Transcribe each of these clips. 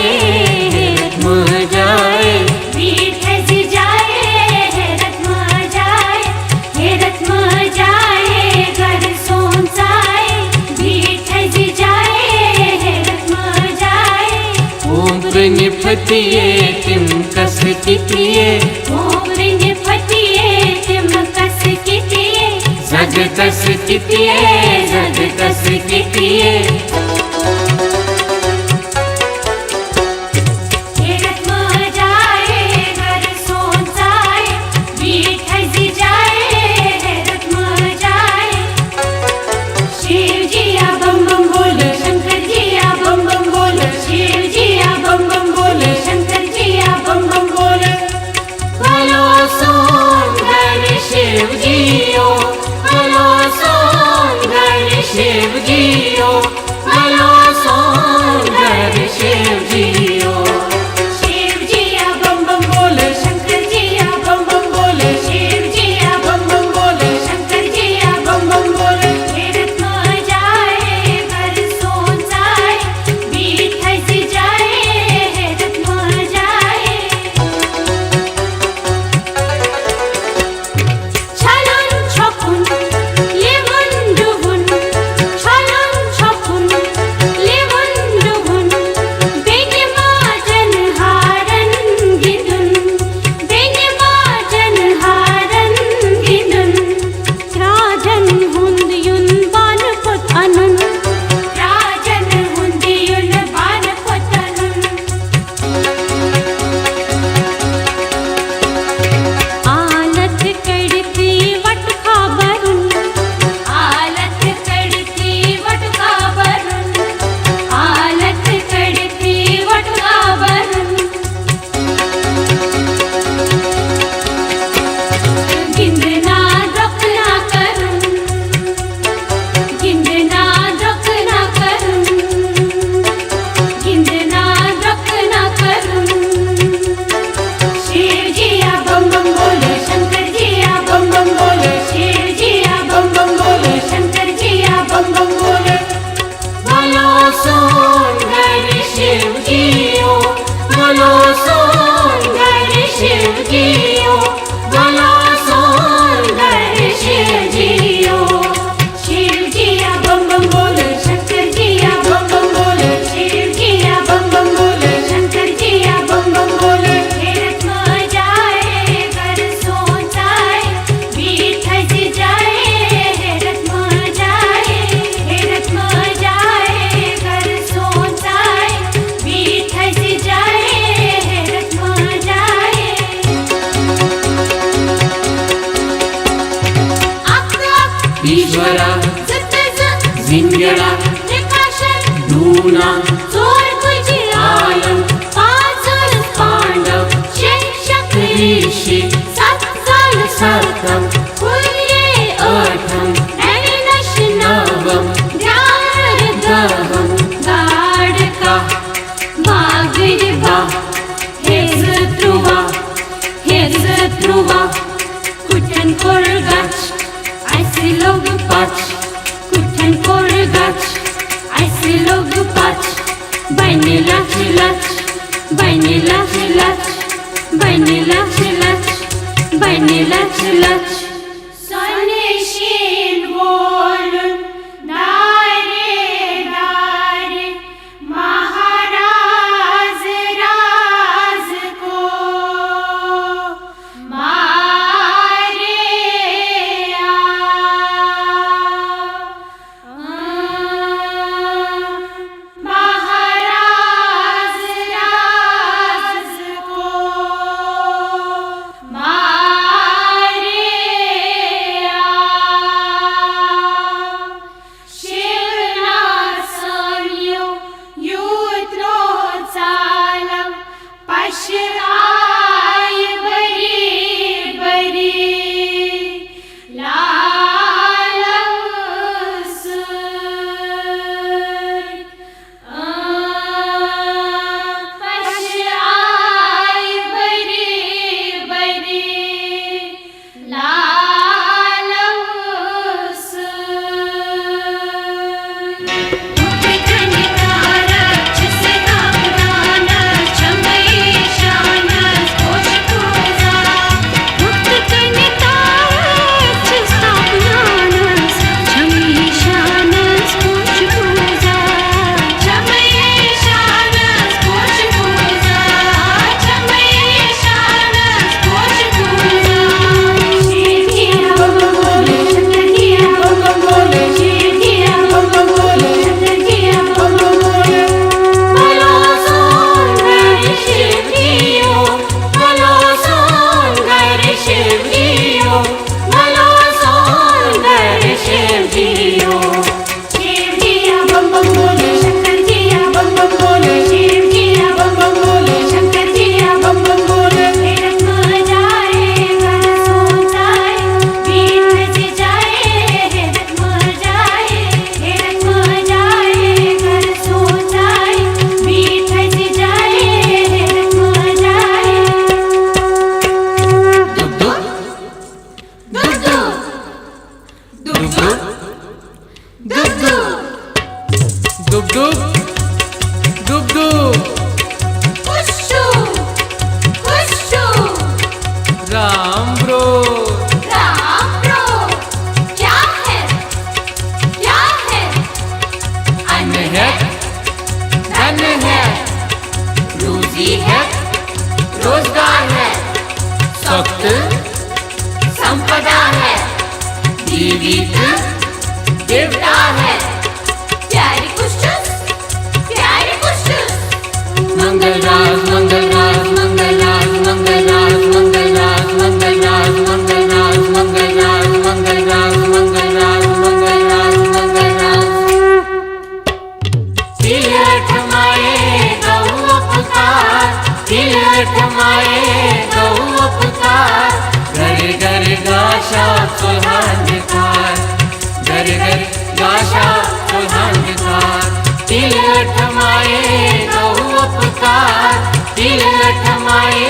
रत्म जाए, विठ्ठल जाए, रत्म जाए, रत्म जाए, घर सोंचाए, विठ्ठल जाए, रत्म जाए, ओम प्रणिपतिये तिम कस कितिये, ओम प्रणिपतिये तिम कस कितिये, जग कस कितिये, जग कस कितिये। रत्म जाए, घर सोंचाए, विठ्ठल जाए, रत्म जाए, शिव जिया बम बम बोल, शंकर जिया बम बम बोल, शिव जिया बम बम बोल, शंकर जिया बम बम बोल। भलो सुंदर शिव जियो, भलो सुंदर शिव जियो, भलो सुंदर शिव जियो। शिव जिया बम बम बोल, शंकर जिया बम बम बोल, शिव जिया बम बम बोल, शंकर जिया बम बम बोल। रत्म जाए, घर सोंचाए, विठ्ठल जाए, रत्म जाए, छलन छपुन लेवन डुबुन, छलन छपुन लेवन डुबुन, बेनमा जनहारन गिदुन, बेनमा जनहारन गिदुन, राजन हुंदियुन बानपुत अनुन, राजन हुंदियुन बानपुत अनुन। आलत कड़ती वट खाबरुन, आलत कड़ती वट खाबरुन, आलत कड़ती वट खाबरुन। गिंदना रखना करुन, गिंदना रखना करुन, गिंदना रखना करुन। शिव जिया बम बम बोल, शंकर जिया बम बम बोल, शिव जिया बम बम बोल, शंकर जिया बम बम बोल। भलो सुंदर शिव जियो, भलो सुंदर शिव जियो, भलो सुंदर शिव जियो। शिव जिया बम बम बोल, शंकर जिया बम बम बोल, शिव जिया बम बम बोल, शंकर जिया बम बम बोल। रत्म जाए, घर सोंचाए, विठ्ठल जाए, रत्म जाए, रत्म जाए, घर सोंचाए, विठ्ठल जाए, रत्म जाए। अक ईश्वरा जत जत जिंगड़ा प्रकाशन दूना चोर तुझी आलम पाचर पांडव शिक्षक ऋषि सत्सल सतम पुण्ये अठम नैनश नवम ज्ञान दहम गाढ़का बागिरबा हेज ध्रुवा कुठन कोरगाच ऐसे लोग पाच, कुठन कोरगाच ऐसे लोग पाच। बने लाच लाच, बने लाच लाच, बने लाच लाच, बने लाच लाच। सनशील बोलून दारे दारे, महाराज राज को मारे महाराज राज को मारे बीवी है, रोजगार है, सख्त संपदा है, जीवित देवता है। प्यारे कुछ प्यारे कुछ मंगलराज मंगलराज मंगलराज मंगलराज मंगलराज मंगलराज मंगलराज मंगलराज मंगलराज मंगलराज मंगलराज मंगलराज। तिलक माए गौ पुकार, तिलक माए गौ पुकार, घर घर गाशा सुल्हांधिकार, घर घर गाशा सुल्हांधिकार। तिलक माए गौ पुकार, तिलक माए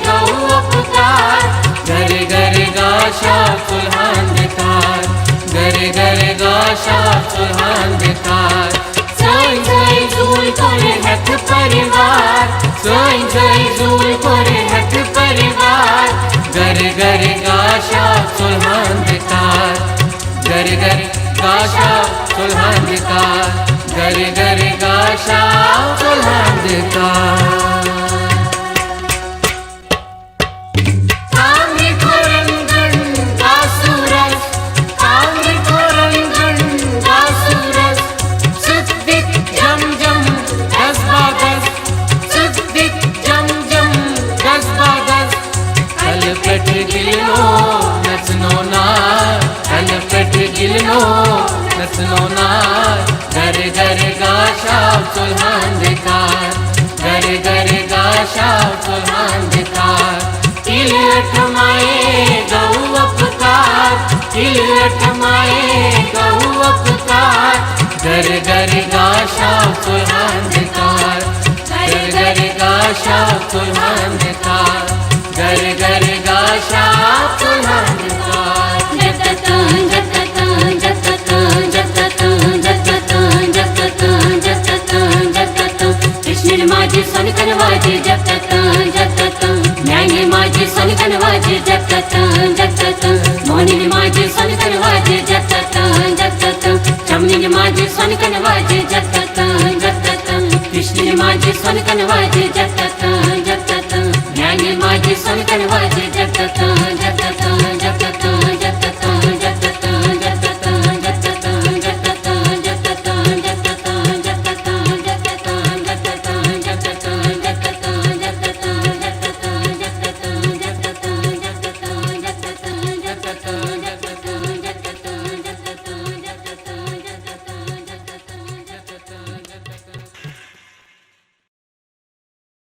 गौ पुकार, घर घर गाशा सुल्हांधिकार, घर घर गाशा सुल्हांधिकार। जय जय जूल करे हक परिवार, जय जय जूल करे हक परिवार, घर घर गाशा सुल्हांधिकार, घर घर गाशा सुल्हांधिकार, घर घर गाशा सुल्हांधिकार। नचनो नार, घर घर गाशा सुल्हांधिकार, घर घर गाशा सुल्हांधिकार। तिलक माए गौ पुकार, तिलक माए गौ पुकार, घर घर गाशा सुल्हांधिकार, घर घर गाशा सुल्हांधिकार, घर घर गाशा सुल्हांधिकार। कृष्ण माझे सोनकन वाजे जगत जगत, न्याय माझे सोनकन वाजे जगत जगत, मोहिनी माझे सोनकन वाजे जगत जगत, चमनी माझे सोनकन वाजे जगत जगत, कृष्ण माझे सोनकन वाजे जगत जगत, न्याय माझे सोनकन वाजे जगत जगत जगत।